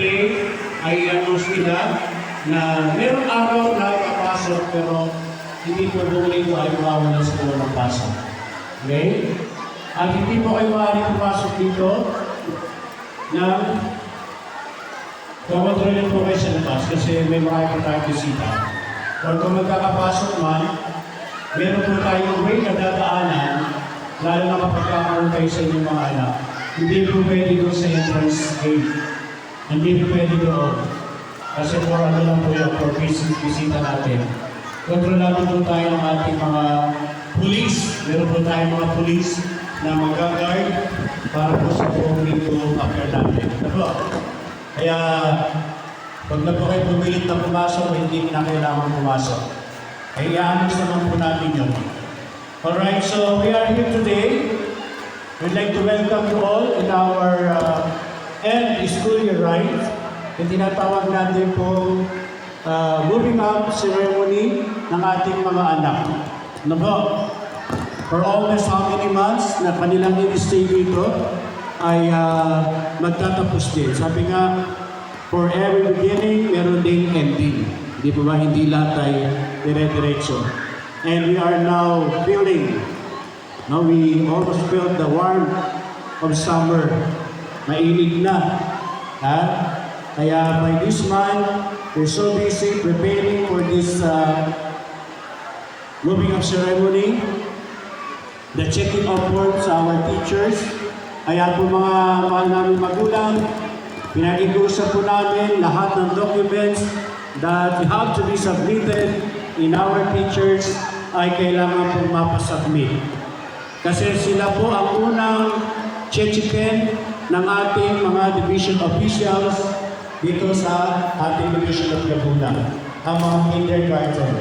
today ay announce nila na merong araw na papasok pero hindi po buong linggo ay mawawala sa ng pasok. Okay? At hindi po kayo maaaring pumasok dito na kumontrolin po kayo sa labas kasi may marami po tayong bisita. Or kung magkakapasok man, meron po tayong way na dadaanan, lalo na kapag kakaroon kayo sa inyong mga anak. Hindi po pwede doon sa entrance gate. Hindi po pwede doon. Kasi for ano lang po yung for bisita natin. Kontrolado po tayo ng ating mga pulis. Meron po tayong mga pulis na mag-guard para po sa buong linggo after natin. Ano? Kaya, pag na po kayo pumilit na pumasok, hindi na kailangan pumasok. Kaya i-anos naman po natin yun. Alright, so we are here today. We'd like to welcome you all in our end school year right. Yung tinatawag natin po moving up ceremony ng ating mga anak. Ano po? For almost how many months na kanilang i-stay dito ay magtatapos din. Sabi nga, for every beginning, meron ding ending. Di po ba? Hindi lahat ay dire-diretso. And we are now feeling, no, we almost felt the warmth of summer. Mainig na. Ha? Kaya by this month, we're so busy preparing for this moving up ceremony, the checking upward sa our teachers. Kaya po mga mahal namin magulang, pinag-iusap po namin lahat ng documents that have to be submitted in our teachers ay kailangan po mapasubmit. Kasi sila po ang unang chechiken ng ating mga division officials dito sa ating division of Laguna, ang mga kindergarten.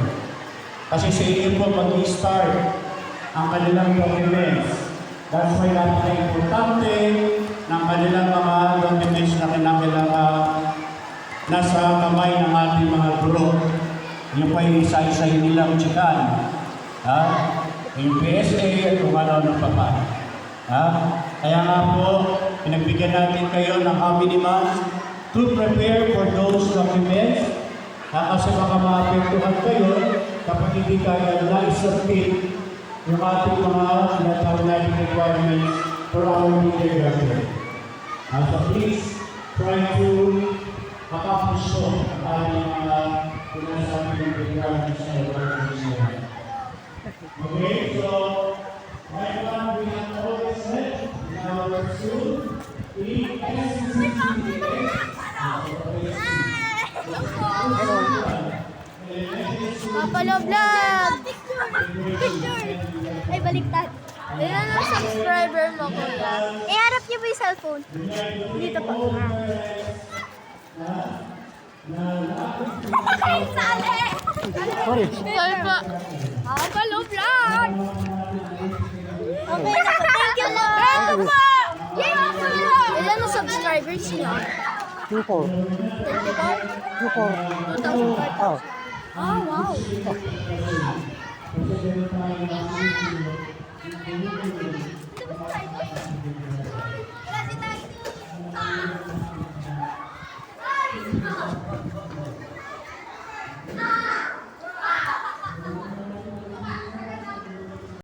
Kasi sa inyo po mag-start ang kanilang documents. That's why napaka-importante ng kanilang mga documents na kailangan nasa kamay ng ating mga guro. Yung pa yung isa-isahin nilang chikan. Ha? Yung PSA at kung ano-ano pa pa. Ha? Kaya nga po, pinagbigyan natin kayo ng how many months to prepare for those documents. Ha? Kasi baka maapektuhan kayo kapag hindi kaya na-submit yung ating mga sinatawag natin requirements for our kindergarten. So please, try to accomplish so ang ating mga pinasabi ng requirements sa organization. Okay, so right now we have always said in our school, Papalo Vlog! Picture! Ay, baliktad. Ilan ang subscriber mo, kuya? Iharap niyo po yung cellphone. Dito po. Ay, sali! Sorry po. Papalo Vlog! Okay na po. Thank you po! Thank you po! Ilan ang subscribers niyo? 24. 24? 24. Oh. Oh, wow.